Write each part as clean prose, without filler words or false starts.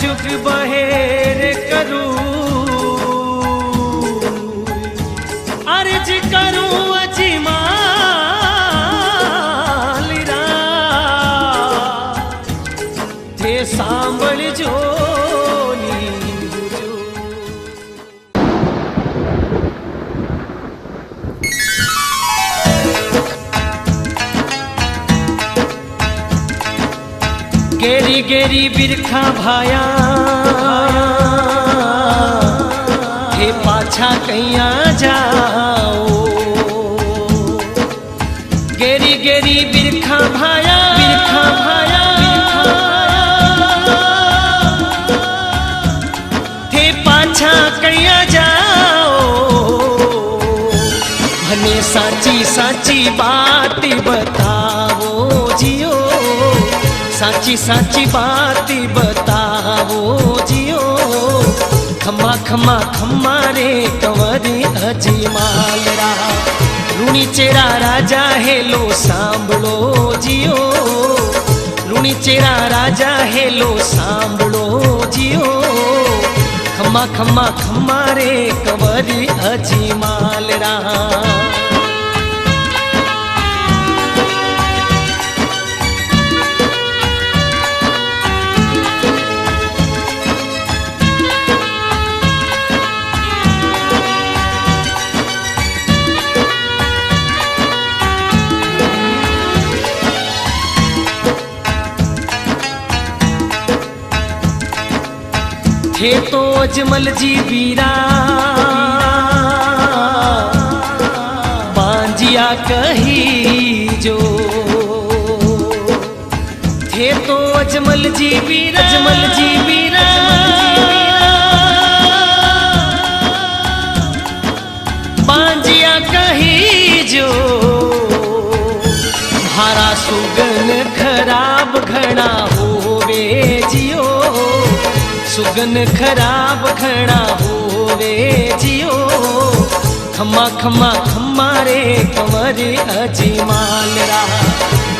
जुग बहेर करूं अर्ज करूं अजमालिरा जे सांभळ जो गेरी गेरी बिरखा भाया हे पाछा कैया जाओ गेरी गेरी बिरखा भाया हे पाछा कैया जाओ भने साची साची बात बताओ जियो साची साची बात बताओ जियो खम्मा खम्मा खम्मा रे कंवरी अजमालरा रूणी चेरा राजा हेलो सांभळो जियो रूणी चेरा राजा हेलो सांभळो जियो खम्मा खम्मा खम्मा रे कंवरी अजमालरा थे तो अजमल जी बीरा बांजिया कही जो थे तो अजमल जी बीरा बांजिया कही जो भारा सुगन खराब घना होवे जियो सुगन खराब घना होवे जियो खम्मा खम्मा खम्मा रे कंवरी अजमालरा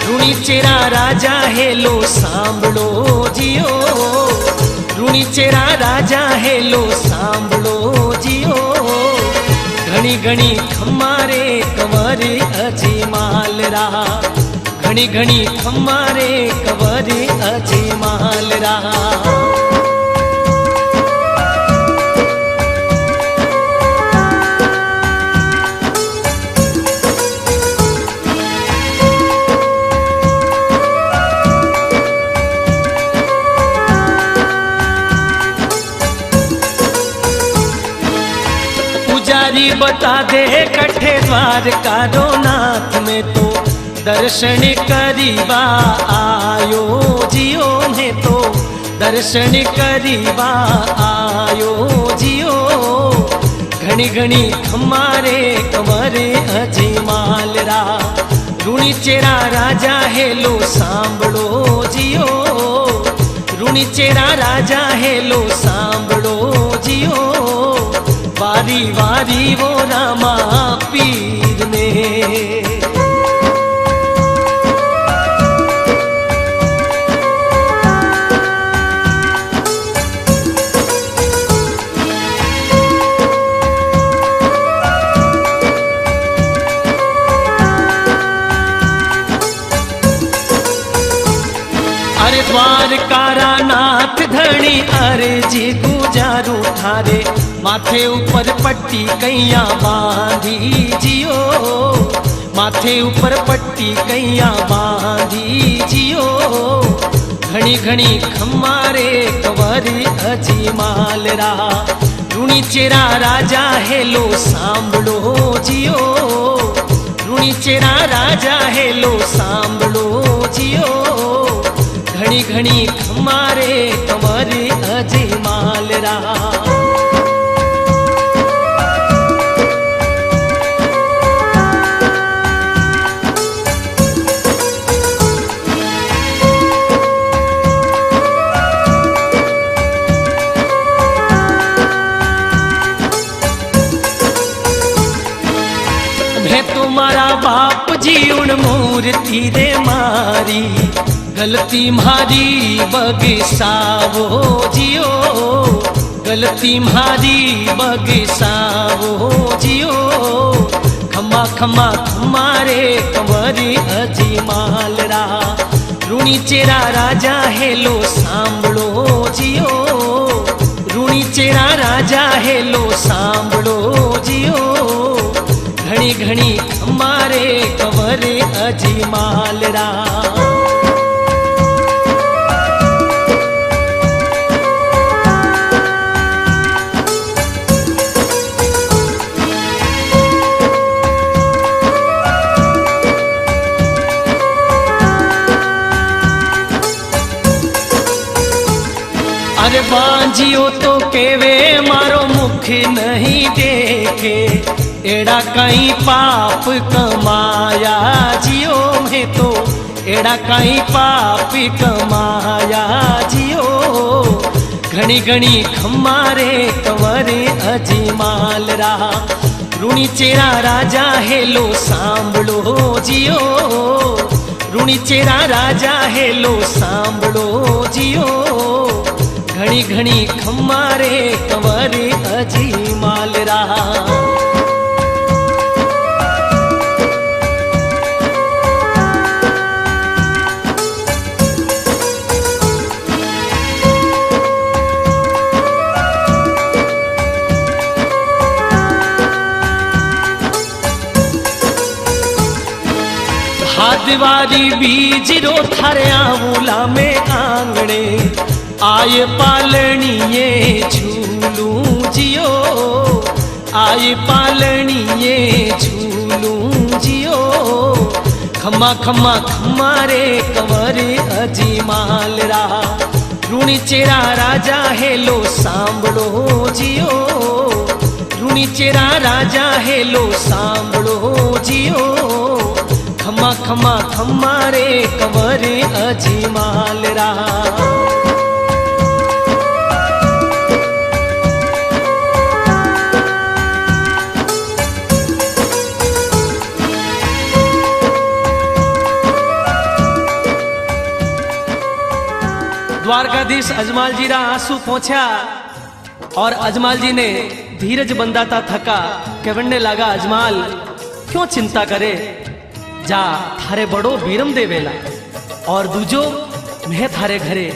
रूणी चेरा राजा हेलो सांभळो जियो रूणी चेरा राजा हेलो सांभळो जियो घणी घणी खम्मा रे कंवरी अजमालरा घणी घणी खम्मा रे कंवरी अजमालरा पुजारी बता दे कठे द्वारकारो नाथ में तो दर्शन करीबा आयो जियो में तो दर्शन करीबा आयो जियो घणी घणी खम्मा रे कंवरी अजमालरा रूणी चेरा राजा हेलो सांभळो जियो रूणी चेरा राजा हेलो सांभळो जियो वारी वारी वो रामा पीर ने अरे द्वारकारा नाथ धणी अर्जी गुजारू थारे माथे ऊपर पट्टी कैया बांधी जियो माथे ऊपर पट्टी कैया बांधी जियो घणी घणी खम्मा रे कंवरी अजमालरा रूणी चेरा राजा हेलो सांभळो जियो रूणी चेरा राजा हेलो सांभळो जियो घणी घणी खम्मा रे कंवरी अजमालरा मैं तुम्हारा बाप जी उन मूर्ति रे मारी गलती म्हारी बगसावो जियो, गलती म्हारी बगसावो जियो। खम्मा खम्मा खम्मारे कंवरी अजीमालरा, ऋणी चेरा राजा हेलो सांभळो जियो, ऋणी चेरा राजा हेलो सांभळो जियो। घणी घणी खम्मारे कंवरे अजीमालरा। अरे बांजियो तो केवे मारो मुख नहीं देखे, एड़ा कहीं पाप कमाया जियो मैं तो, एड़ा कहीं पाप कमाया जियो। घणी घणी खम्मारे कंवरे अजीमालरा, ऋणी चेरा राजा हेलो सांभळो जियो, ऋणी चेरा राजा हेलो सांभळो जियो। घणी घणी खम्मारे कंवरे अजीमालरा। हादवारी बीज रो थारे आंवला में आंगणे, आए पालणिये झूलू जियो, आए पालणिये झूलू जियो। खम्मा खम्मा खम्मारे कंवरे अजीमालरा, ऋणी चेरा राजा हेलो सांभळो जियो, ऋणी चेरा राजा हेलो सांभळो जियो। खम्मा खम्मा खम्मारे कंवरे अजीमालरा। द्वारकाधीश अजमाल जी रा आंसू पहुंचा और अजमाल जी ने धीरज बंदाता थका कहने लगा, अजमाल क्यों चिंता करे, जा थारे बड़ो बीरम देवेला और दूजो मैं थारे घरे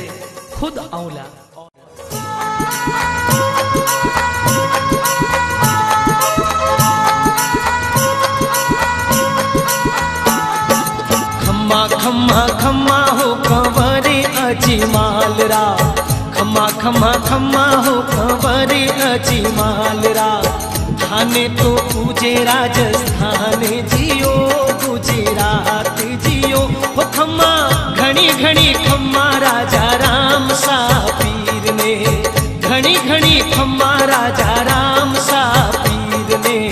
खुद आऊला। खम्मा खम्मा खम्मा हो कंवरे अजीमालरा, खम्मा खम्मा खम्मा हो कंवरे अजीमालरा। थाने तो पूजे राजस्थान जियो, गुजरात जियो। हो खम्मा घणी घणी खम्मा राजा राम सा पीर ने, घणी घणी खम्मा राजा राम सा पीर ने।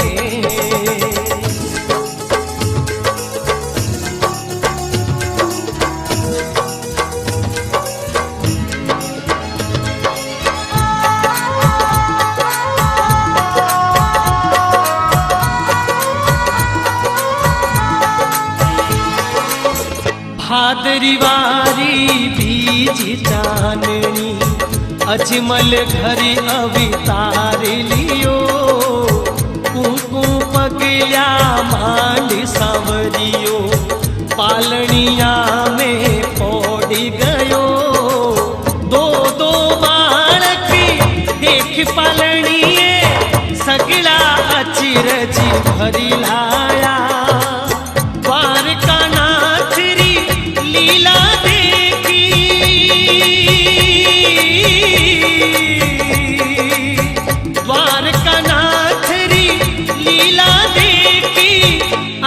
भादरीवारी बीज चाननी, अजमल घरी अवतार लियो। कुकू पगल्या मांड सांवरियो, पालनिया में पौड़ी गयो। दो दो बालक देख पालनिए, सगला अचिरज भरी लाया। लीला देखी द्वारका नाथ री लीला देखी,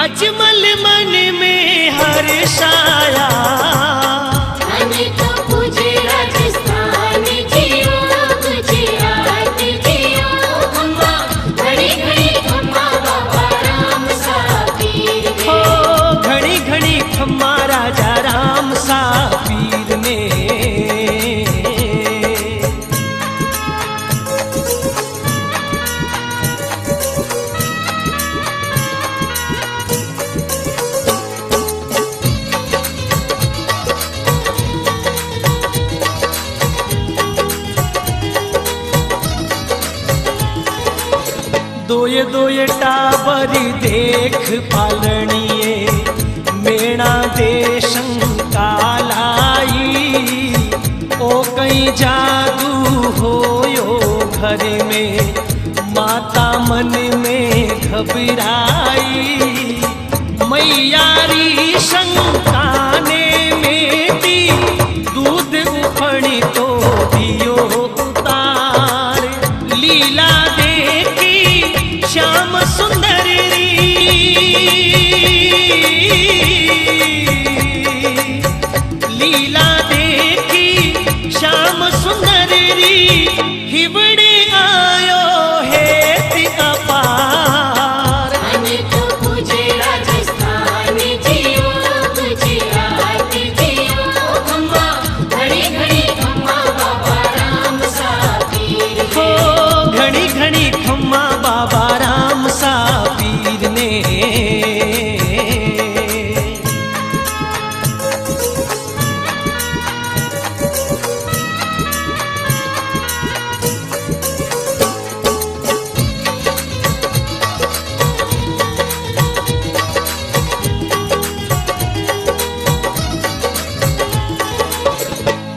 अजमल मन में हर्षाया। तो पूजे राजस्थान जियो, गुजरात जियो। खम्मा घड़ी घड़ी खम्मा बाबा राम सा दोये टाबरी देख पालणिए मेणा दे शंका लाई। ओ कहीं जादू होयो घर में माता मन में घबराई। मैयारी शंका ने मेटी दूध उफणी तो दियो उतार। लीला देखी श्याम सुंदर लीला देखी श्याम सुंदर हिबड़े आयो है अपार। तो पूजे राजस्थान जियो गुजरात जियो खम्मा घड़ी घड़ी खम्मा बाबा राम सा पीर हो घड़ी घड़ी खम्मा बाबा राम सा पीर ने।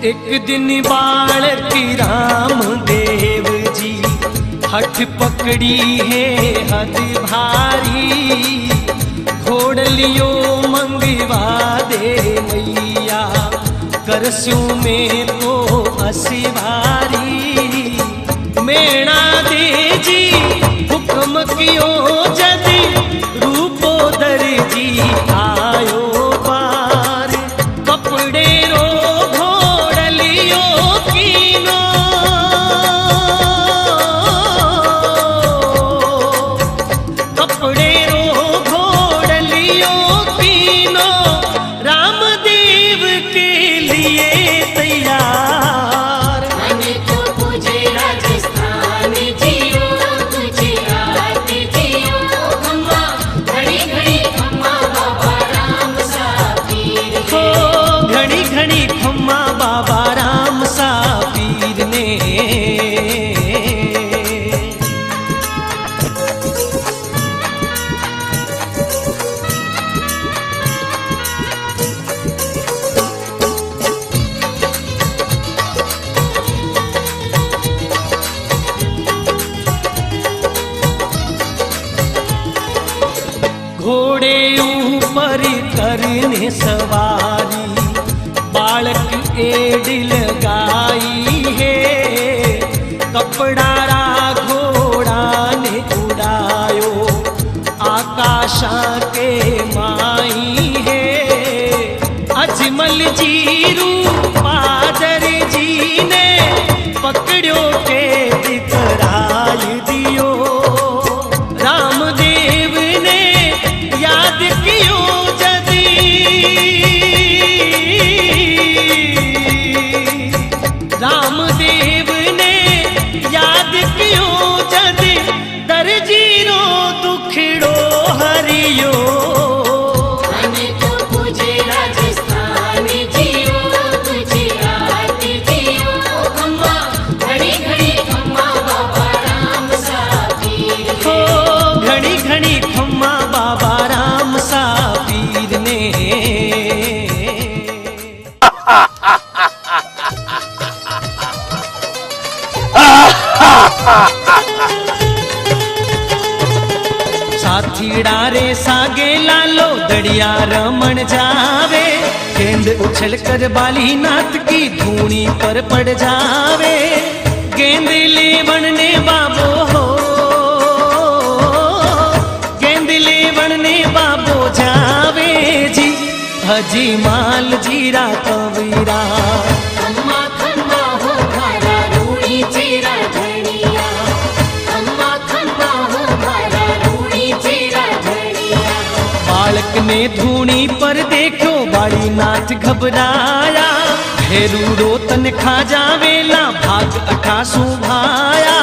एक दिन बालक राम देव जी हठ पकड़ी है हद भारी। घोड़लियो मंगवा दे मैया करस्यू में तो असिवारी। मेणा दे जी हुक्म कियो जदि रूपो दर जी आयो पार। कपड़े रो कपड़े रो घोड़लियो तीनो रामदेव के लिए तैयार। तो पूजे राजस्थान जियो गुजरात जियो खम्मा घड़ी घड़ी खम्मा बाबा राम सा पीर हो घड़ी घड़ी खम्मा बाबा राम सा पीर ने। घोड़े ऊपर करने सवारी बालक एड़ लगाई है। कपड़ा रा घोड़ा ने उड़ायो आकाशा के माई है। अजमल जी रूपादर जी ने पकड़ो के दिकराई दियो। रामदेव ने याद कियो जदी रामदेव ने याद कियो जदी दर्जी रो दुखड़ो हरियो। तो पूजे राजस्थान जियो गुजरात जियो खम्मा घड़ी घड़ी खम्मा बाबा राम सा पीर हो घड़ी घड़ी खम्मा बाबा राम सा पीर ने। साथीड़ा रे सागे लालो दड़िया रमण जावे। गेंद उछल कर बाली नाथ की धूनी पर पड़ जावे। गेंद लेवण ने बाबो हो गेंद लेवण ने बाबो जावे जी। हजी माल जीरा कवीरा खम्मा खम्मा हो भारा रूड़ी चेरा धनिया। खम्मा खम्मा हो भारा रूड़ी चेरा धनिया। बालक ने धूनी पर देखो बाड़ी नाथ घबराया। भेरू रोतन खा जावेला भाग अठासू भाया।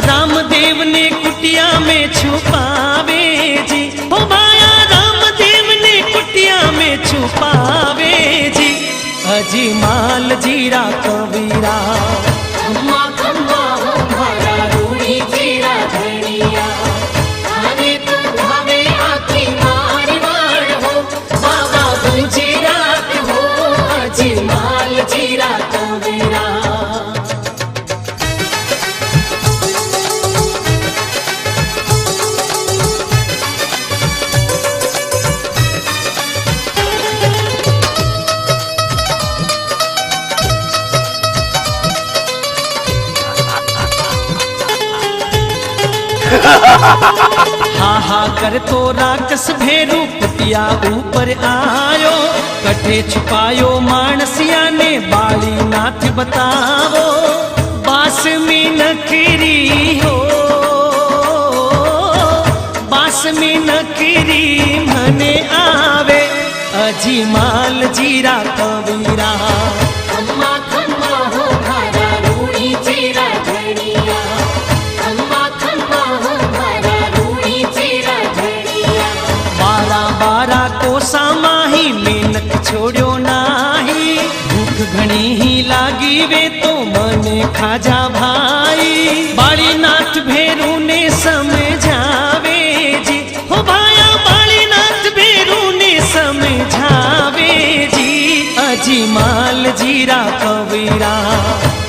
रामदेव ने कुटिया में छुपावे जी हो भाया। रामदेव ने कुटिया में छुपावे जी। अजी माल जीरा कवीरा खम्मा खम्मा हो भारा रूड़ी चेरा धनिया। हा हा कर तो राकस भेरू कुटिया ऊपर आयो, कठे छुपायो मानसिया ने बाली नाथ बतावो, बास में नखरी हो, बास में नखरी मने आवे, अजीमाल जीरा कबीरा। खम्मा खम्मा हो भारा रूड़ी चेरा धनिया, खम्मा खम्मा हो भारा रूड़ी चेरा धनिया। बारा बारा कोसा माही मेहनत छोड़ो नाही, भूख घणी ही लागी वे तो मने खाजा भाई, बाली नाथ भेरू ने समझावे जी, हो भाया बाली नाथ भेरू ने समझावे जी, अजीमाल जीरा कबीरा।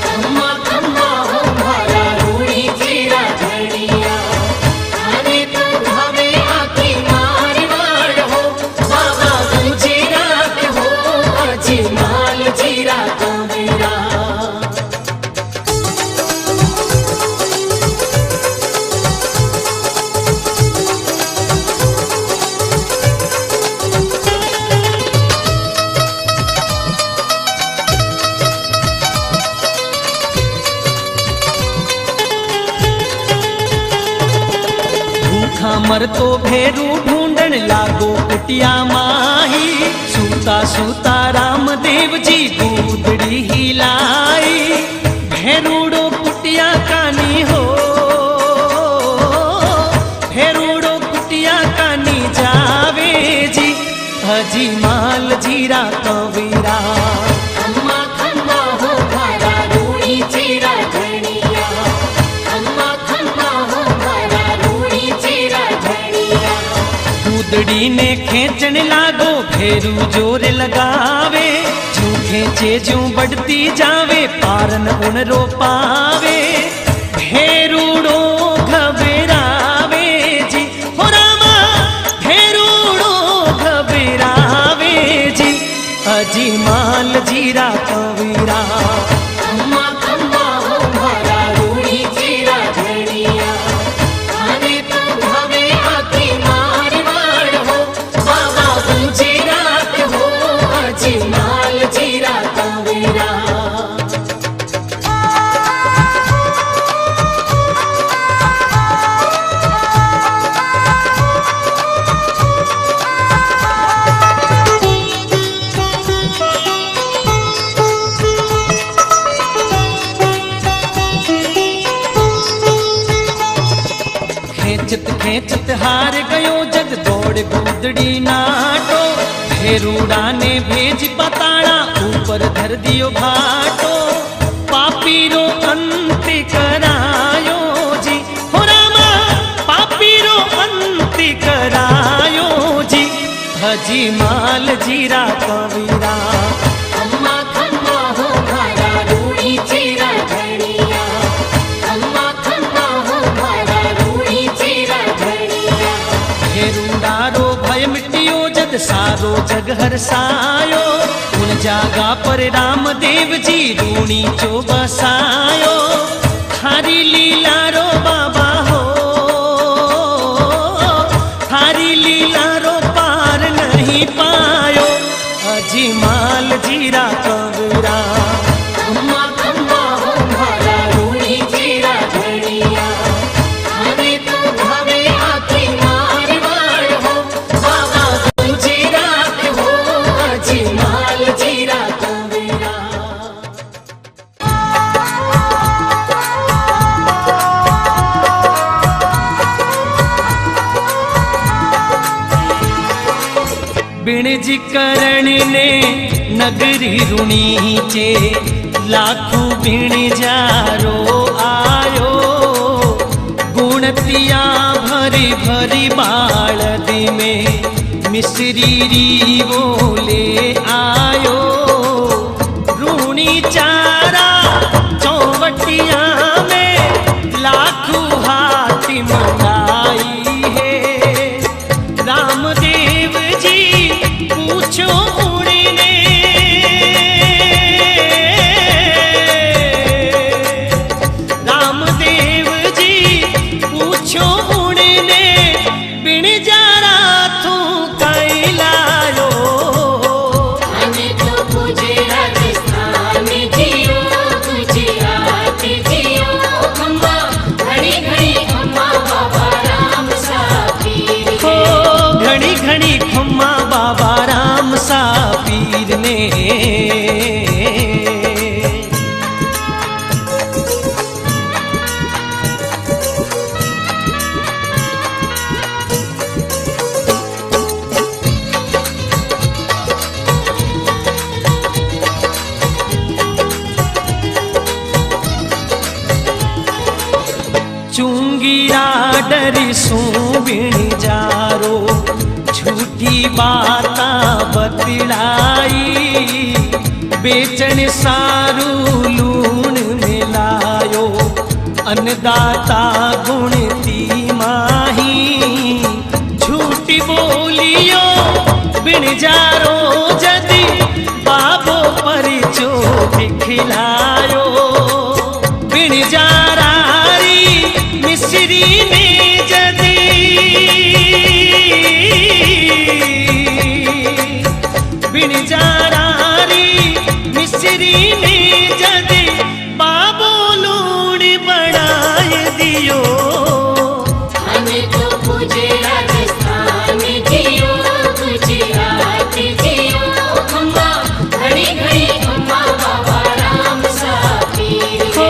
खम्मा खम्मा हो भारा रूड़ी चेरा धनिया, थाने तो भावे आखी मारवाड़ हो, बाबा गुजरात हो, अजमाल जीरा कबीरा। भूखा मर तो भेरू ढूंढन लागो कुटिया माही, सूता सूता रामदेव जी दूधड़ी हिलाई, भेरूड़ो कुटिया कानी हो, भेरूड़ो कुटिया कानी जावे जी, अजीमाल जीरा कबीरा। खम्मा खम्मा हो भारा रूड़ी चेरा धनिया, खम्मा खम्मा हो भारा रूड़ी चेरा धनिया। दूधड़ी ने खेचन लागो भेरू जोर लगावे, जू खेचे जू बढ़ती जावे पारन उन रो पावे, भेरूड़ो घबरावे जी, हो रामा भेरूड़ो घबरावे जी, अजीमाल जीरा कबीरा। खम्मा खम्मा हो भारा रूड़ी चेरा धनिया, थाने तो भावे आखी मारवाड़ हो, बाबा गुजरात हो, अजमाल जीरा कबीरा। खेचत खेचत हार गयो जग दौड़ गुदड़ी नाटो, भेरूड़ा ने भेज पताड़ा ऊपर धर दियो भाटो, पापीरो अंत करायो जी, हो रामा पापीरो अंत करायो जी, अजीमाल जीरा कबीरा। खम्मा खम्मा हो भारा रूड़ी चेरा धनिया, खम्मा खम्मा हो भारा रूड़ी चेरा धनिया। भेरूडारो भय मिटियो जग सारो जग हरसायो, उन जागा पर रामदेव जी रूणी चो बसायो, थारी लीला रो बाबा हो, थारी लीला रो पार नहीं पायो, अजीमाल जीरा कबीरा। खम्मा खम्मा हो भारा रूड़ी चेरा धनिया, थाने तो भावे आखी मारवाड़ हो, बाबा गुजरात हो, अजमाल जीरा कबीरा। बिणजी करण ने नगरी रुणी चे, लाखू बिण जारो आयो, गुणतिया भरी भरी बालदी में मिश्री री बोले आयो, रूणी चारा चौवटिया में लाखू हाथी मंगाई है, रामदेव जी पूछो उड़ने, रामदेव जी पूछो डरी सू बिण जारो झूठी बाता बतलाई बेचन सारू लूण मिलायो अन्नदाता गुण ती माही झूठी बोलियो बिन जारो जदी बाबो परिचो दिखलायो बिन जारारी मिस्री ने जदी बिन जारारी मिस्री ने जदी बाबो लूण बनाए दियो हमें तो पूजे राजस्थान जियो गुजरात जियो खम्मा घड़ी घड़ी खम्मा बाबा राम सा पीर हो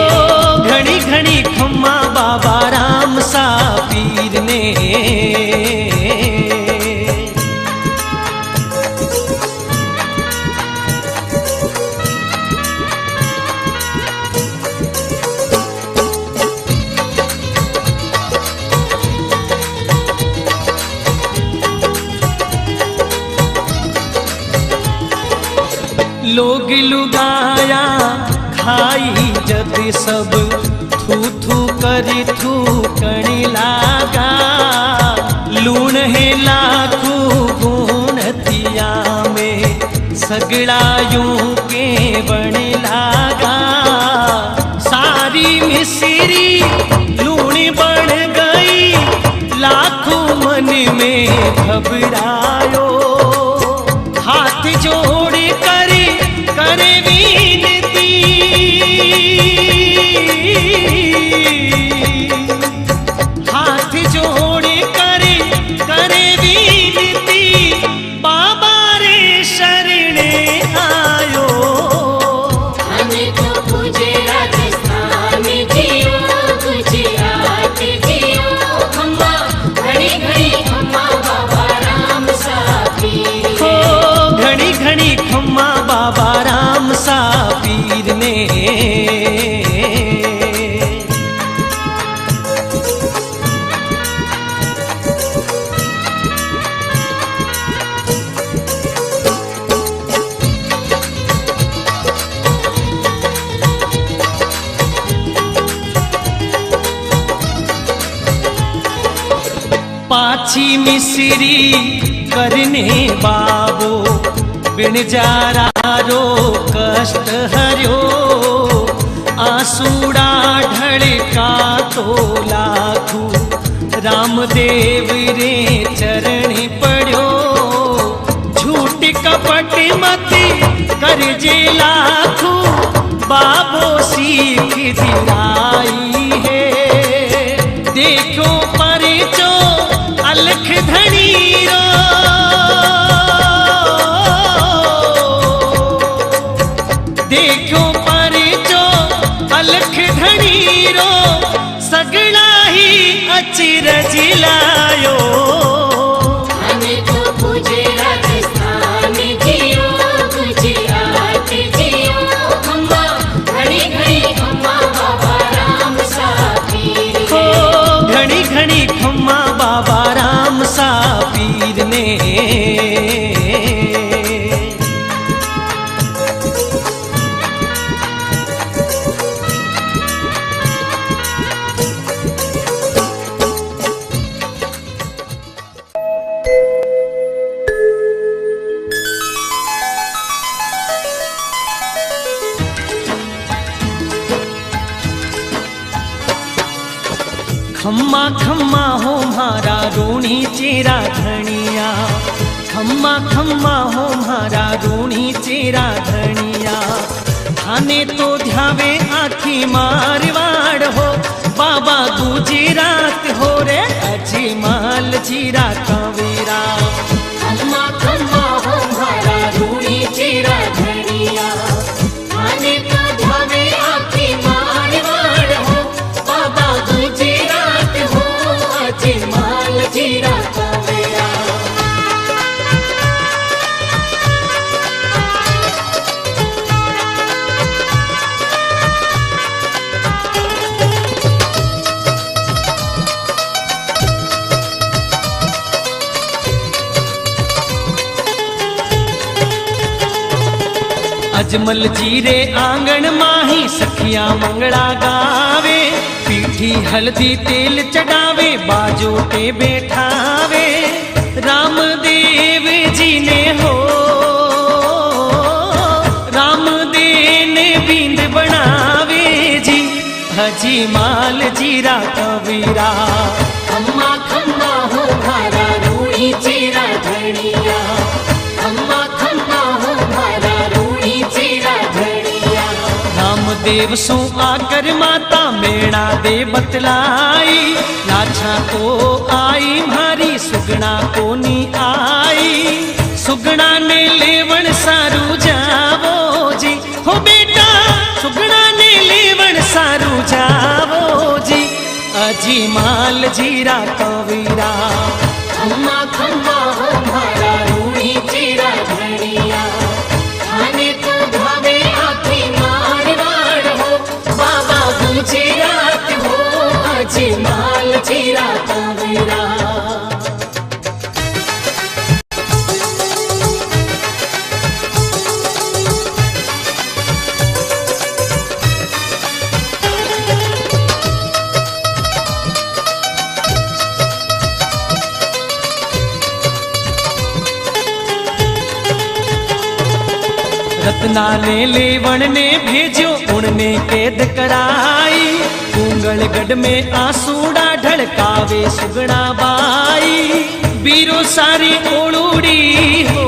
घड़ी घड़ी खम्मा बाबा राम सा पीर ने लोग लुगाया खाई जद सब थू थू करी थू कणी लागा लूण है लाखू गुण तिया में सगड़ा यूं के बण लागा सारी मिसरी लूण बन गई लाखों मन में घबरायो हाथ जोड़ करे विनती हाथ जोड़ करे विनती बाबा रे शरणे आयो हमें तो पूजे राजस्थान जियो गुजरात जियो खम्मा घड़ी घड़ी खम्मा बाबा राम सा पीर हो घड़ी घड़ी खम्मा बाबा राम सा पीर ने पाछी मिसरी करने बाबो बिन जारारो कष्ट हर्यो आंसूड़ा ढड़का तो लाखू रामदेव रे चरण पड़ो झूठ कपट मत कर जे लाखू बाबो सीख दिलाई है देखो परिचो अलख धनी रो देखो परिचो अलख धनी रो सगड़ा ही अचिरज लायो हमें तो पूजे राजस्थान जियो गुजरात जियो खम्मा घड़ी घड़ी खम्मा बाबा राम सा पीर हो घड़ी घड़ी खम्मा बाबा राम सा पीर ने खम्मा खम्मा हो मारा रूणी चेरा धनिया खम्मा खम्मा हो मारा रूणी चेरा धनिया थाने तो ध्यावे आखी मारवाड़ हो बाबा गुजरात हो रे अजमाल जीरा कवेरा खम्मा खम्मा हो मारा रूणी चेरा धनिया थाने तो ध्यावे आखी मारवाड़ हो बाबा गुजरात हो अजमाल जीरा कवेरा अजमल जीरे आंगन माही सखिया मंगला गावे, पीठी हल्दी तेल चढ़ावे, बाजो पे बैठावे। रामदेव जी ने हो रामदेव ने बींद बनावे जी, हजी माल जीरा कबीरा। खम्मा खम्मा हो भारा रूड़ी चीरा धनिया, खम्मा खम्मा हो भारा रूड़ी चीरा धनिया। रामदेव सो आकर माता मेणा दे बतलाई, लाछा को आई मारी सुगना को नी आई। सुगना ने लेवण सारू जावो जी, हो बेटा सुगना ने लेवण सारू जावो जी, अजी माल जीरा कबीरा। खम्मा खम्मा हो भारा रूड़ी चीरा धनिया, खाने को भावे आखी मारवाड़ हो, बाबा गुजरात हो, अजी माल चीरा कबीरा। रत्ना ने लेवण ने भेजो उनने कैद कराई, कुंगलगढ़ में आंसूड़ा ढड़कावे सुगना बाई। बीरो सारी ओड़ूड़ी हो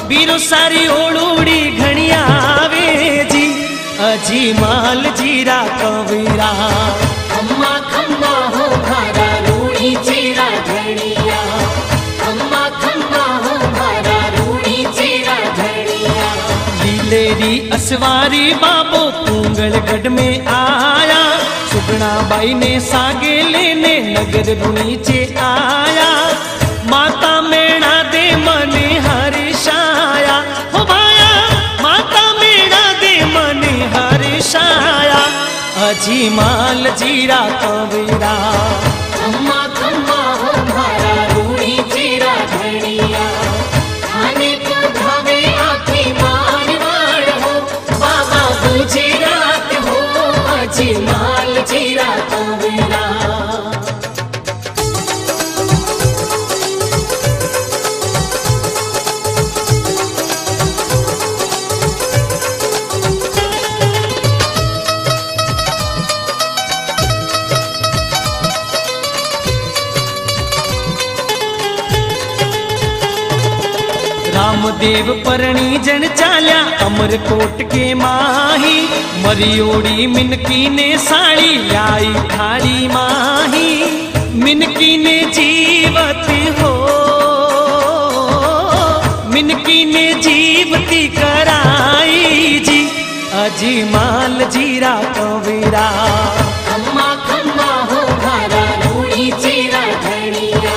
बीरो सारी ओड़ूड़ी घड़ियावे जी, अजी माल जीरा कबीरा। खम्मा खम्मा हो भारा रूड़ी चीरा धनिया, खम्मा खम्मा हो भारा रूड़ी चीरा धनिया। लीलेरी असवारी बाबो कुंगलगढ़ में आया, सुगना बाई ने सागे लेने नगर नीचे आया। माता मेणा दे मन हर्षाया, हो भाया माता मेणा दे मन हर्षाया, अजी माल जीरा कबीरा। खम्मा खम्मा हो भारा रूड़ी चीरा धनिया, खाने को भावे आखी मारवाड़ हो, बाबा गुजरात हो, अजी माल चीरा कबीरा। रामदेव परणी जन चाल्या अमरकोट के माही, मरियोड़ी मिनकी ने साड़ी लाई थाड़ी माही। मिनकी ने जीवत हो मिनकी ने जीवती कराई जी, अजी माल जीरा कबीरा। खम्मा खम्मा हो भारा रूड़ी चीरा धनिया,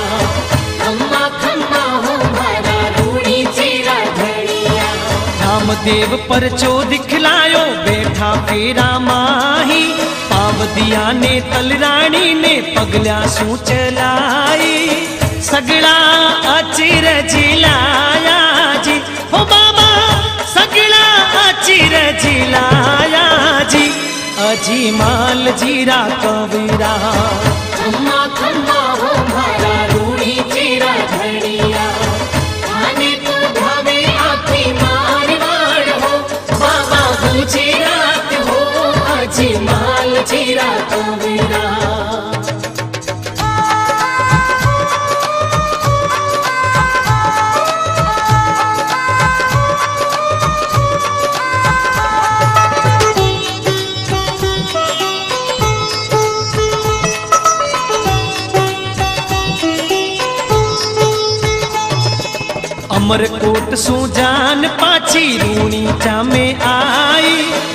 खम्मा खम्मा हो भारा रूड़ी चीरा धनिया। रामदेव परचो दिखलायो बैठा फेरा माही, पावदिया ने तलरानी ने पगल्या सू चलाई। सगड़ा अचिरज लाया जी, हो बाबा सगड़ा अचिरज लाया जी, अजी माल जीरा कबीरा। खम्मा खम्मा हो भारा रूड़ी चीरा धनिया, खाने को भावे आखी मारवाड़ हो, बाबा गुजरात हो, अजी माल चीरा कबीरा। अमरकोट सू जान पाची रूणी चामे आई,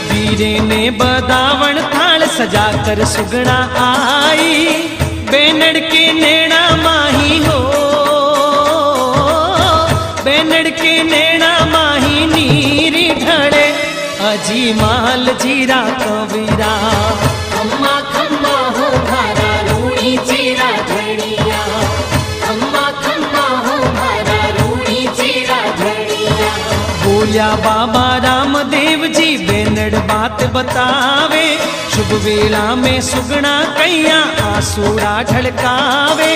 वीरे ने बदावण थाल सजा कर सुगना आई। बेनड़ के नेड़ा माही हो बेनड़ के नेड़ा माही नीरी ढड़े, अजी माल जीरा कबीरा। खम्मा खम्मा हो भारा रूड़ी चीरा धनिया, खम्मा खम्मा हो भारा रूड़ी चीरा धनिया। बोलिया बाबा रामदेव जी बेनड़ बात बतावे, शुभ वेला में सुगना कैया आसूड़ा ढड़कावे।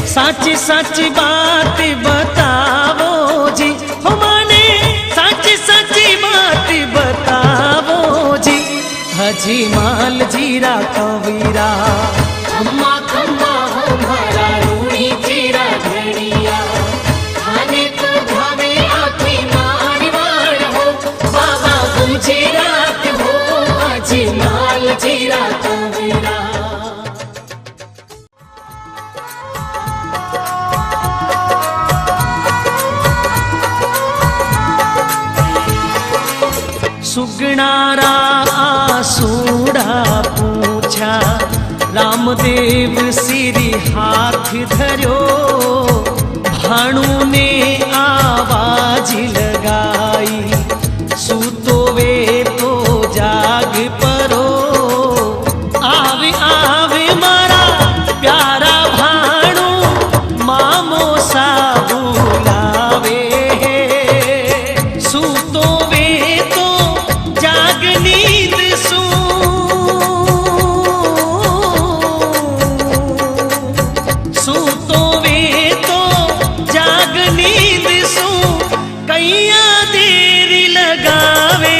साची साची बात बतावो जी, हो माने साची साची बात बतावो जी। हजी माल जीरा कवीरा खम्मा खम्मा हो मारा रूणी चीरा धड़िया। खाने को भावे आखी मारवाड़ हो, बाबा गुजरात हो हजी माल जीरा कवीरा। सुगणारा आसूड़ा पूछा, रामदेव सिरी हाथ धर्यो। भाणु ने आवाज लगाई, सूतो वे तो जाग परो। आवे आवे मारा प्यारा भाणु, मामो सा बुलावे। सूतो वे तो जाग नींद सू, सूतो वे तो जाग नींद सू। कैया देर लगावे,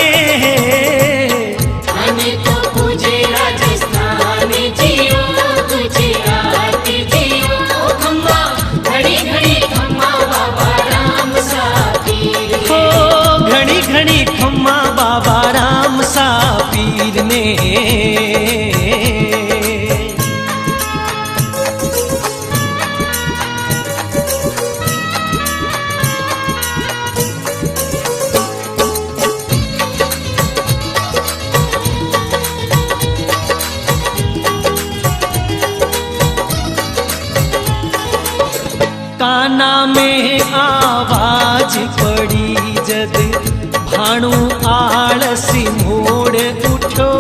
खाने को पूजे राजस्थान जियो, गुजरात जियो। खम्मा घड़ी घड़ी खम्मा बाबा राम सा पीर हो घड़ी घड़ी खम्मा बाबा राम सा पीर ने। काना में आवाज पड़ी जद, भाणु आलसी मोड़ उठो।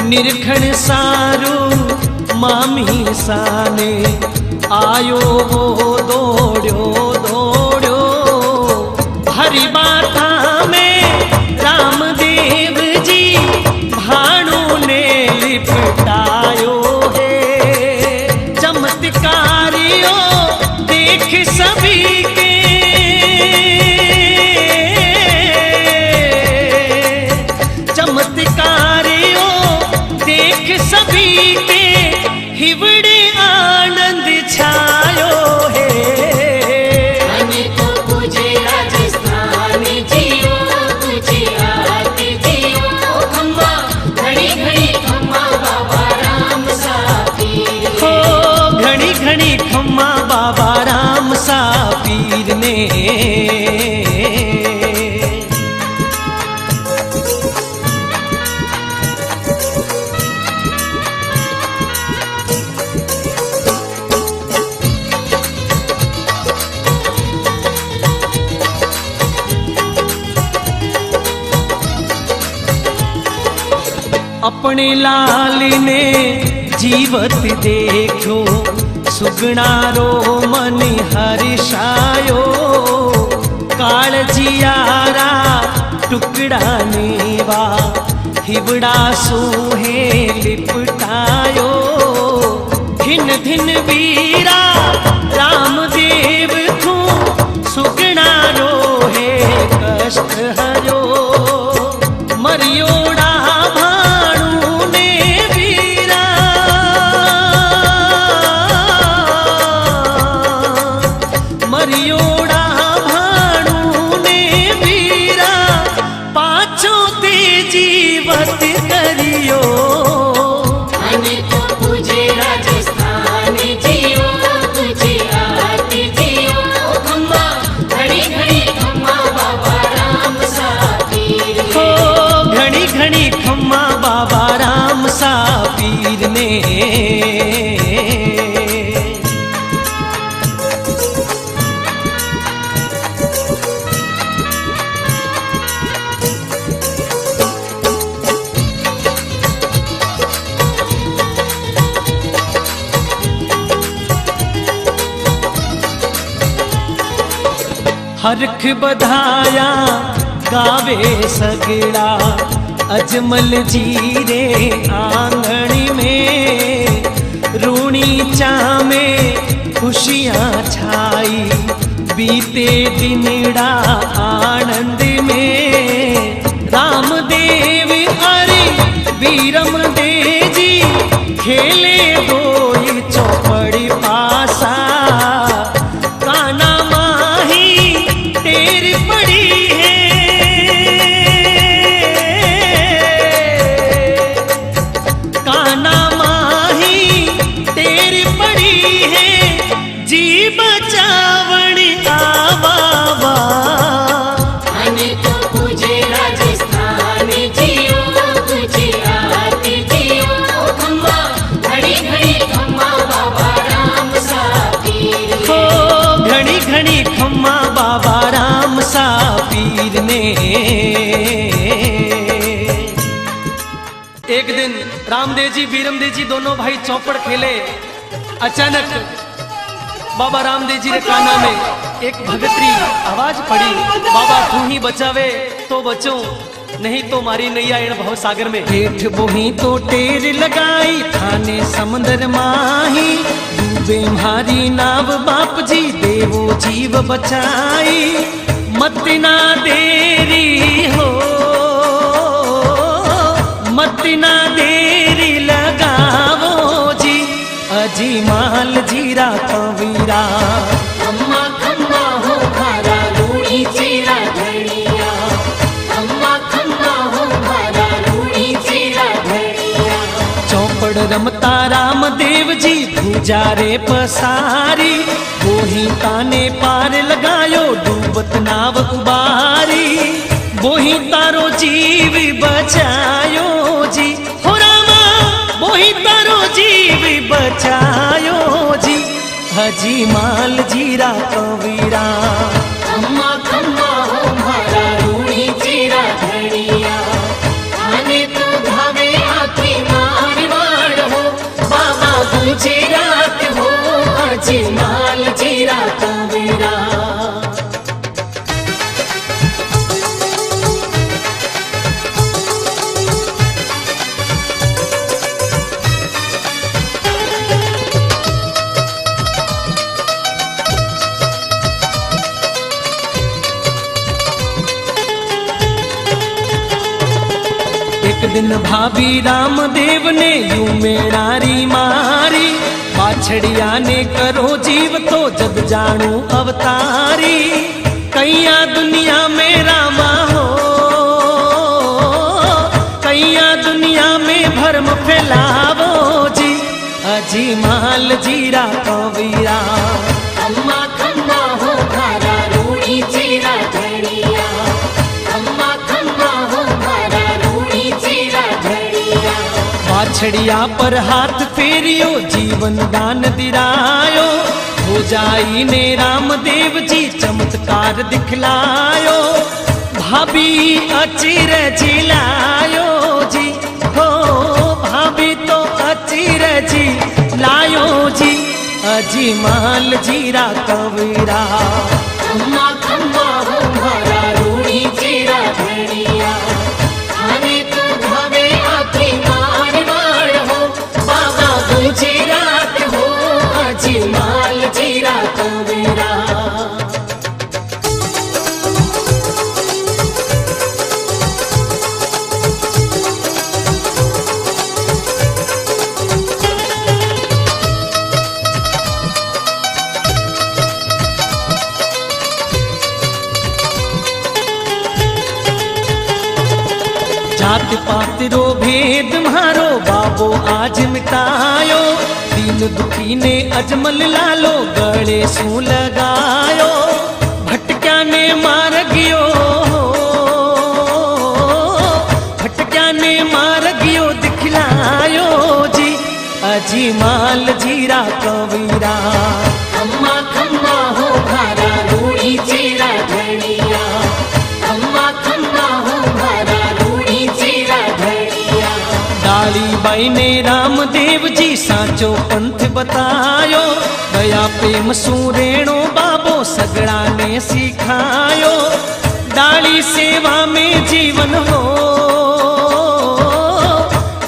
निरखण सारू मामी साने, आयो वो दौड़ो दौड़ो। हरी बाता में रामदेव जी, भाणु ने लिपटायो है। चमत्कारियों देख सभी के, चमत्कारियों देख सभी के। हिवड़े आनंद छायो है, खाने को पूजे राजस्थान जियो, गुजरात जियो। खम्मा घड़ी घड़ी खम्मा बाबा राम सा पीर हो घड़ी घड़ी खम्मा बाबा राम सा पीर ने। अपने लाल ने जीवत देखो, सुगणारो मन हर्षायो। काळजियारा टुकड़ा नेवा, हिवड़ा सूहे लिपटायो। धिन धिन वीरा रामदेव थू, सुगणारो है कष्ट हरो। मरियोड़ा भाणु ने वीरा, मरियोड़ा भाणु ने वीरा। पाछो ते जीवत करियो, खाने को पूजे राजस्थान जियो, गुजरात जियो। खम्मा घड़ी घड़ी खम्मा बाबा राम सा पीर हो घड़ी घड़ी खम्मा बाबा राम सा पीर ने। हरख बधाया गावे सगड़ा अजमल जी रे आंगन में, रूणी चामे खुशियाँ छाई बीते दिनड़ा आनंद में। रामदेव अरे वीरम दे जी खेले दोई चौपड़ी पासा, काना माही तेरी पड़ी है, काना माही तेरी पड़ी है, जी बचावण आवा अनेक पूजे राजस्थान जियो तुझे आती जियो। खम्मा घड़ी घड़ी खम्मा बाबा राम सा पीर हो, घड़ी घड़ी खम्मा बाबा राम सा पीर ने। एक दिन रामदेव जी वीरमदेव जी दोनों भाई चौपड़ खेले। अचानक बाबा रामदेव जी रे काना में एक भगतरी आवाज पड़ी, बाबा तू ही बचावे तो बचो, नहीं तो मारी नैया इन भव सागर में। हेठ बोही तो टेर लगाई थाने समंदर माही, डूबे मारी नाव बाप जी देवो जीव बचाई। मत ना देरी हो, मत ना देरी लगावो जी, अजी माल जीरा कवीरा। खम्मा खम्मा हो भारा रूड़ी चीरा घड़िया, खम्मा खम्मा हो भारा रूड़ी चीरा घड़िया। चौपड़ रमता रामदेव जी भूजारे पसारी, बोही ताने पार लगायो डूबत नाव उबारी। बोही तारो जीव बचायो जी, हो रामा बोही तारो जीव बचायो जी, हजी माल जीरा कवीरा। खम्मा खम्मा हो भारा रूड़ी चीरा घड़िया, आने तो धावे आखी मार मार हो, बाबा गुजरात हो अजी माल जीरा कवीरा। एक दिन भाभी रामदेव ने यूं मेणारी मारी, बाछड़िया ने करो जीव तो जग जानू अवतारी। कैया दुनिया में रामा हो, कैया दुनिया में भरम फैलावो जी, अजी माल जीरा कवीरा। खम्मा खम्मा हो भारा रूड़ी चीरा घड़िया, खम्मा खम्मा हो भारा रूड़ी चीरा घड़िया। बाछड़िया पर हाथ फेरियो जीवन दान दिरायो, हो जाई ने रामदेव जी चमत्कार दिखलायो। भाभी अचिर जिलायो जी, हो भाभी तो अचिर जी लायो जी, अजी माल जीरा कवीरा। खम्मा खम्मा हो भारा रूड़ी चीरा घड़िया, आने तो धावे आखी मार मार हो, बाबा गुजरात हो अजी माल जीरा कवीरा। जात पात रो भेद मारो बाबो आज मिटायो, दीन दुखी ने अजमल लालो गले सू लगायो। भटक्या ने मार गयो, भटक्या ने मार गयो दिखलायो जी, अजी माल जीरा कवीरा। खम्मा खम्मा हो भारा रूड़ी चीरा घड़िया, खम्मा खम्मा हो भारा रूड़ी चीरा घड़िया। डाली बाई ने रामदेव जी साचो पंथ बतायो, दया प्रेम सुरेणो बाबो सगड़ा ने सिखायो, डाली सेवा में जीवन हो,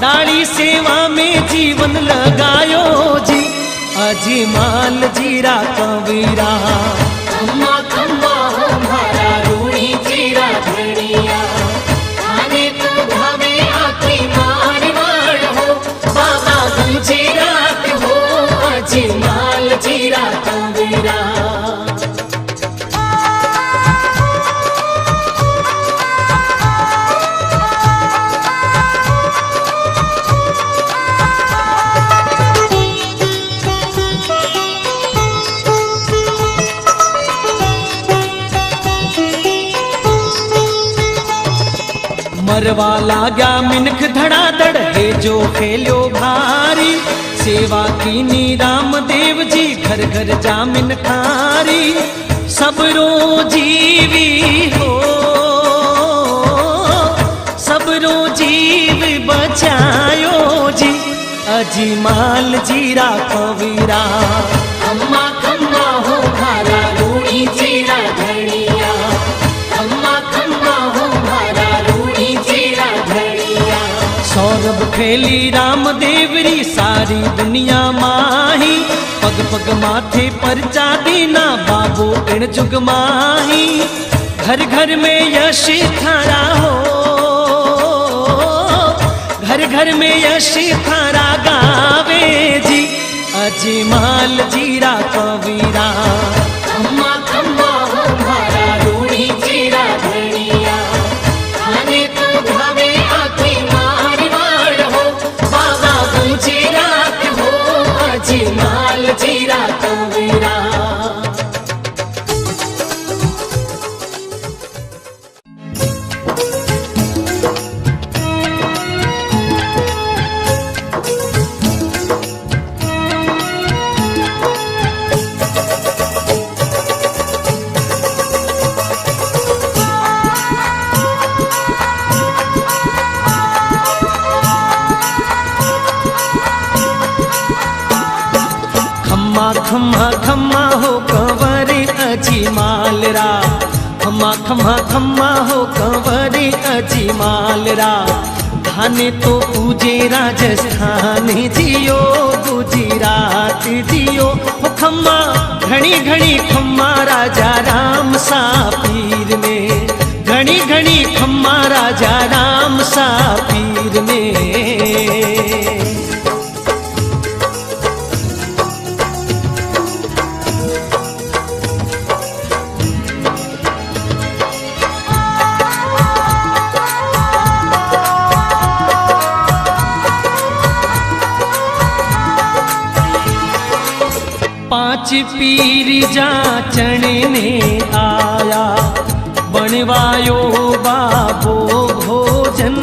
डाली सेवा में जीवन लगायो जी, अजमाल जीरा कबीरा। खम्मा खम्मा हो भारा रूड़ी जीरा धनिया, आने तो भावे आखी मारवाड़ हो, बाबा गुजरात हो, अजमाल जीरा कबीरा। मरवा लाग्या मिनख धड़ाधड़ है जो खेलो भारी, सेवा कीनी रामदेव जी घर घर जामिन खारी। सबरो जीवी हो, सबरो जीव बचायो जी, अजमाल जीरा कबीरा। खम्मा खम्मा हो भारा रूड़ी जीरा धनिया, खम्मा खम्मा हो भारा रूड़ी जीरा धनिया। सौरभ खेली रामदेवरी सारी दुनिया माही, पग पग माथे पर चादीना बाबू इण जुग माही। घर घर में यश थारा हो, घर घर में यश थारा गावे जी, अजमाल जीरा कबीरा। खम्मा खम्मा हो भारा रूड़ी जीरा धनिया, आने तो भावे आखी मारवाड़ हो, बाबा गुजरात हो, अजमाल जीरा कबीरा। खम्मा खम्मा हो कंवरे अजमाल रा, खम्मा खम्मा खम्मा हो कंवरे अजमाल रा। धाने तो पूजे राजस्थान जियो, गुजरात जियो। हो खम्मा घणी घणी खम्मा राजा राम सा पीर में, घणी घणी खम्मा राजा राम सा पीर में। पांच पीर जाचण ने आया, बनवायो बाबो भोजन।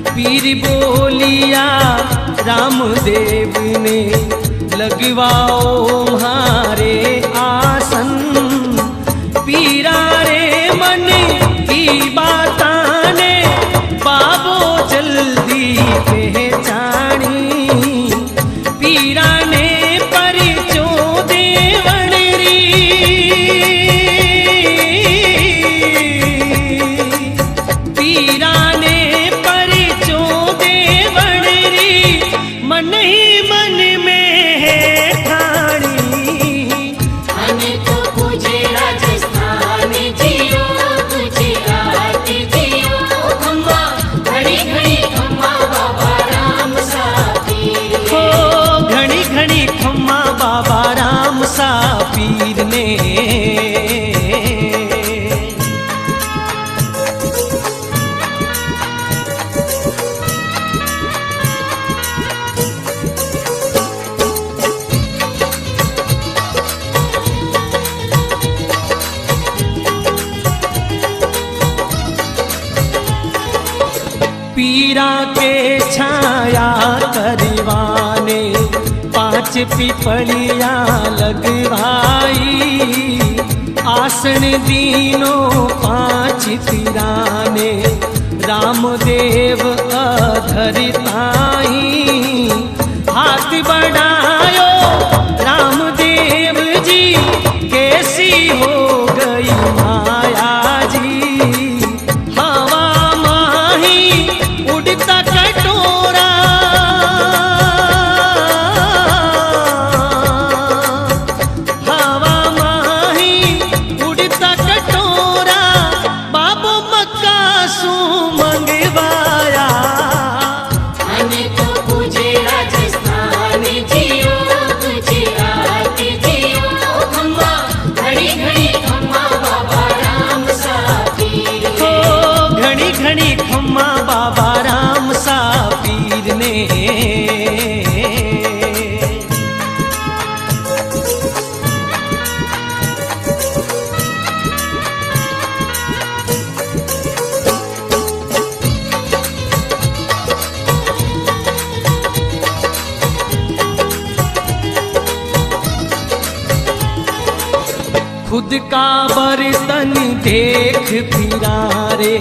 पीर बोलिया रामदेव ने, लगवाओ म्हारे आसन। पीरा रे मन की बाता ने, बाबो जल्दी पहचानी। पीरा ने पीर ने। पीरा के छाया करवाने, पांच पिपलिया लगवाई। आसन दीनो पांच तिराने, रामदेव अधरताई। हाथ बढ़ायो राम खुद का बर्तन देख फिरा रे,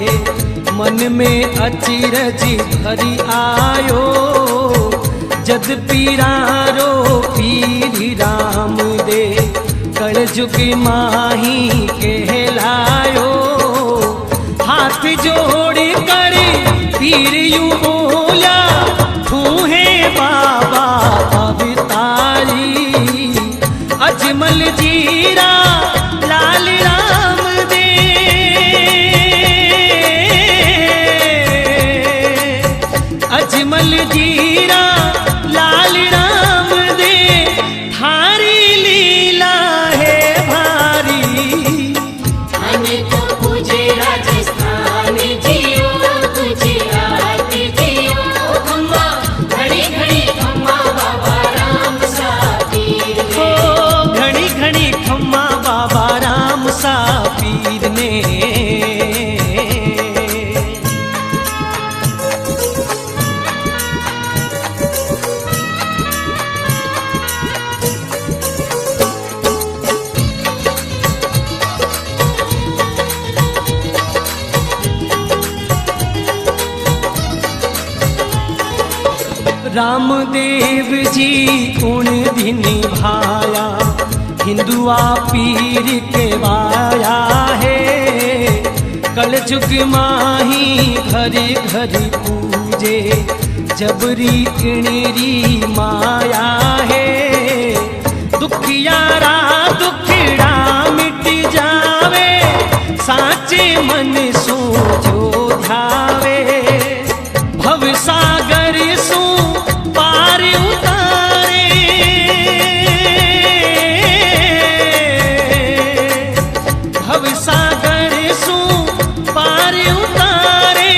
मन में अचिरज भरी आयो। जद पीरारो पीर राम दे, कलजुग माही कहलायो। हाथ जोड़ कर पीर यूं बोला, तू है बाबा अवतारी। अजमल जीरा लाल राम दे, अजमल जीरा लाल राम दे, थारी लीला है भारी। हमें तो पूजे राजस्थान जियो, गुजरात जियो। खम्मा घड़ी घड़ी खम्मा बाबा राम सा पीर ने। ओ घड़ी घड़ी खम्मा बाबा राम सा पीर ने। रामदेव जी उन दिन भाया, हिंदुआ पीर के वाया है। कलजुग माही घरी घरी पूजे, जबरी किणरी माया है। दुखियारा दुखड़ा मिट जावे, साचे मन सोचो ध्यावे। भव सागर सो पार उतारे, भव सागर सो पार उतारे।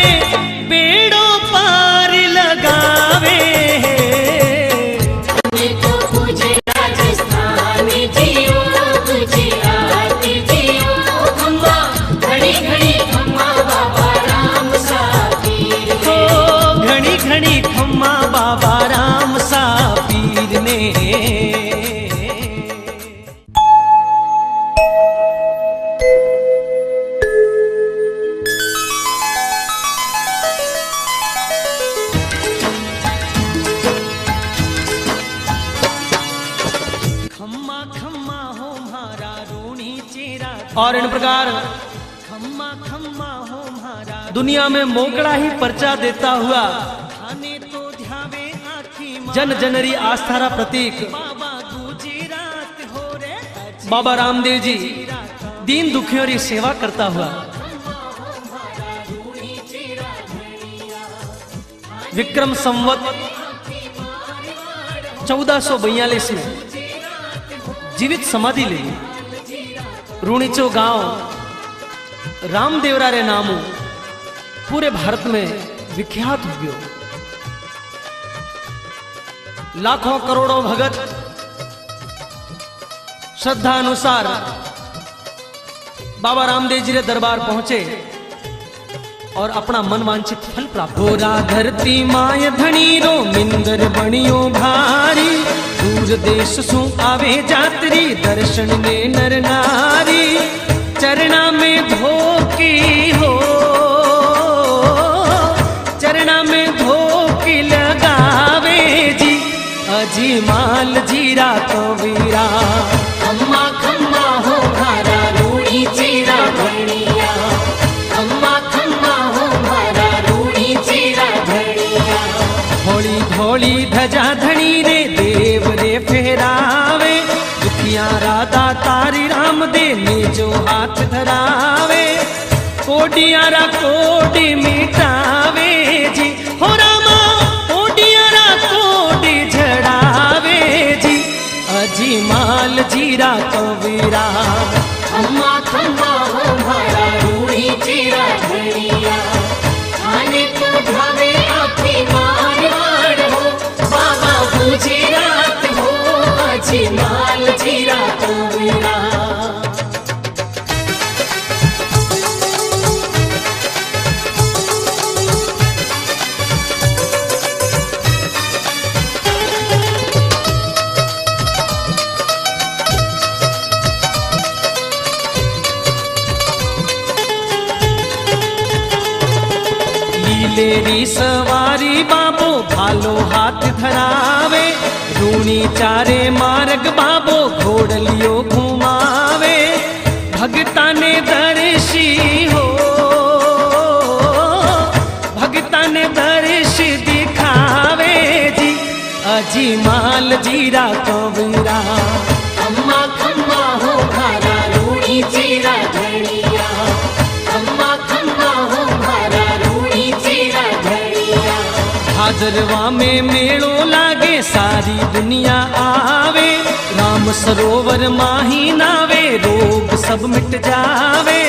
बेड़ो पार लगावे, हमें तो पूजे राजस्थान जियो, गुजरात जियो। खम्मा घड़ी घड़ी खम्मा बाबा राम सा पीर ने। ओ घड़ी घड़ी खम्मा बाबा राम सा पीर ने। खम्मा खम्मा हो म्हारा रूणी चेरा। और इन प्रकार खम्मा खम्मा हो म्हारा, दुनिया में मोकड़ा ही पर्चा देता हुआ जन जनरी आस्थारा प्रतीक बाबा रामदेव जी दीन दुखियों की सेवा करता हुआ विक्रम संवत 1442 में जीवित समाधि ले रूणीचो गांव रामदेवरा रे नामो पूरे भारत में विख्यात हो गयो। लाखों करोड़ों भगत श्रद्धा अनुसार बाबा रामदेव जी रे दरबार पहुंचे और अपना मन वांछित फल प्राप्त हो। धरती माय धनी रो मिंदर बणियो भारी, दूर देश सु आवे जातरी दर्शन में नर नारी। चरणा में धोकी हो, चरणा में धोकी लगावे जी, अजीमाल जीरा तो वीरा। खम्मा खम्मा हो भारा रूणी चीरा धनिया, खम्मा खम्मा हो भारा रूणी चीरा धनिया। धोली धोली धजा धनी रे देव रे फेरावे, दुखिया राधा तारी राम दे ने जो हाथ धरावे। कोडियारा कोडी मिटावे जी, हो रामा कोडियारा कोडी झड़ावे जी, अजीमाल जीरा कवीरा। खम्मा खम्मा हो भारा रूणी चीरा धनिया, खाने को भावे आखी मारवाड़ हो, बाबा गुजरात हो, अजीमाल जीरा कवीरा। देवी सवारी बाबो भालो हाथ धरावे, रूणी चारे मार्ग बाबो घोड़लियो घुमावे, भगता ने दर्शी हो, भगता ने दर्श दिखावे जी, अजीमाल जीरा कबीरा। खम्मा खम्मा हो भारा रूड़ी चीरा धड़िया, खम्मा खम्मा हो भारा रूड़ी चीरा धड़िया। भादरवा में मेड़ो लागे सारी दुनिया आवे, राम सरोवर माही नावे रोग सब मिट जावे,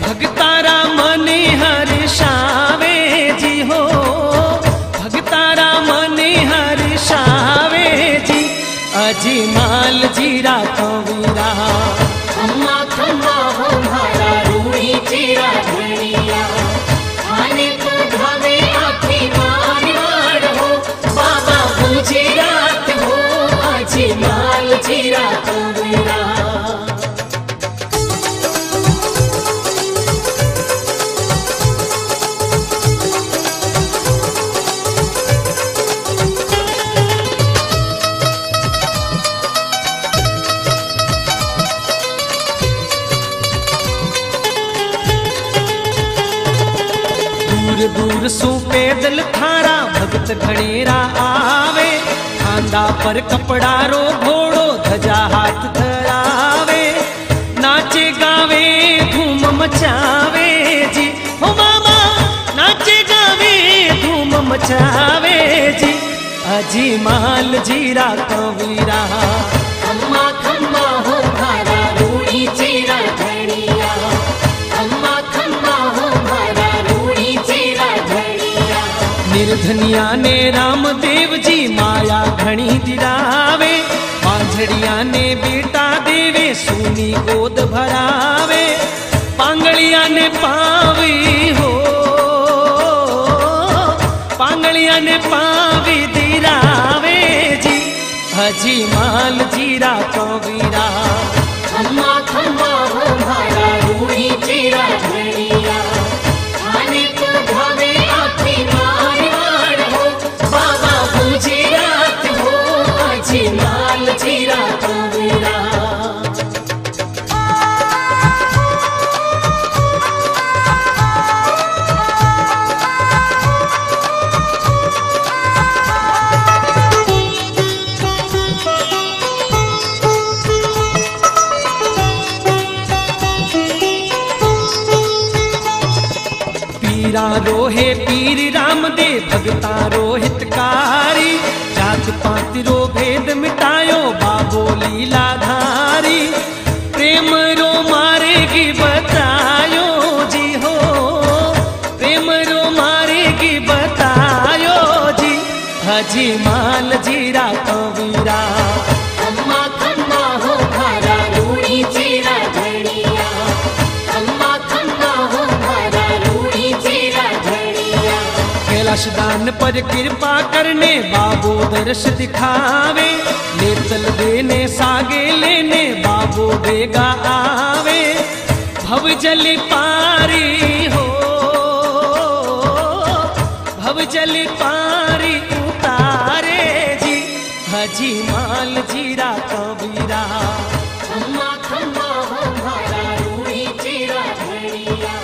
भगतारा मने हर्षावे जी हो, भगतारा मने हर्षावे जी, अजीमाल जीरा कबीरा। खम्मा खम्मा हो भारा रूड़ी चीरा धड़िया, खाने को भावे आखी मार मार हो, बाबा गुजरात हो अजीमाल जीरा कबीरा। दूर दूर सु पैदल थारा भगत घणेरा आवे, खांदा पर कपड़ा रो घोड़ो ध्वजा हाथ धरावे, नाचे गावे धूम मचावे जी हो मामा, नाचे गावे धूम मचावे जी, अजीमाल जीरा कबीरा। खम्मा खम्मा हो भारा रूड़ी चीरा धड़िया, खम्मा खम्मा हो भारा रूड़ी चीरा धड़िया। निर्धनिया ने रामदेव जी माया घणी दिरावे, पांझड़िया ने बेटा देवे सूनी गोद भरावे, पांगड़िया ने पावी हो, पांगड़िया ने पावी दिरावे जी, अजीमाल जीरा कबीरा। खम्मा खम्मा हो भारा रूड़ी चीरा धड़िया, खाने को भावे आखी मार मार हो, बाबा गुजरात हो अजीमाल जीरा कबीरा। पीरा रोहे पीर राम दे भगता रोहितकारी, जात पात रो भेद मिटायो बाबो लीलाधारी, प्रेम रो मारेगी बतायो जी हो, प्रेम रो मारेगी बतायो जी, अजीमाल जीरा कबीरा। खम्मा खम्मा हो भारा रूड़ी चीरा धड़िया, खम्मा खम्मा हो भारा रूड़ी चीरा धड़िया। कैलाश दान पर कृपा करने बाबो दर्श दिखावे, लेतल देने सागे लेने बाबो बेगा आवे, भव जल पारी हो, भव जल पारी उतारे जी, अजीमाल जीरा कबीरा। खम्मा खम्मा हो भारा रूड़ी चीरा धड़िया,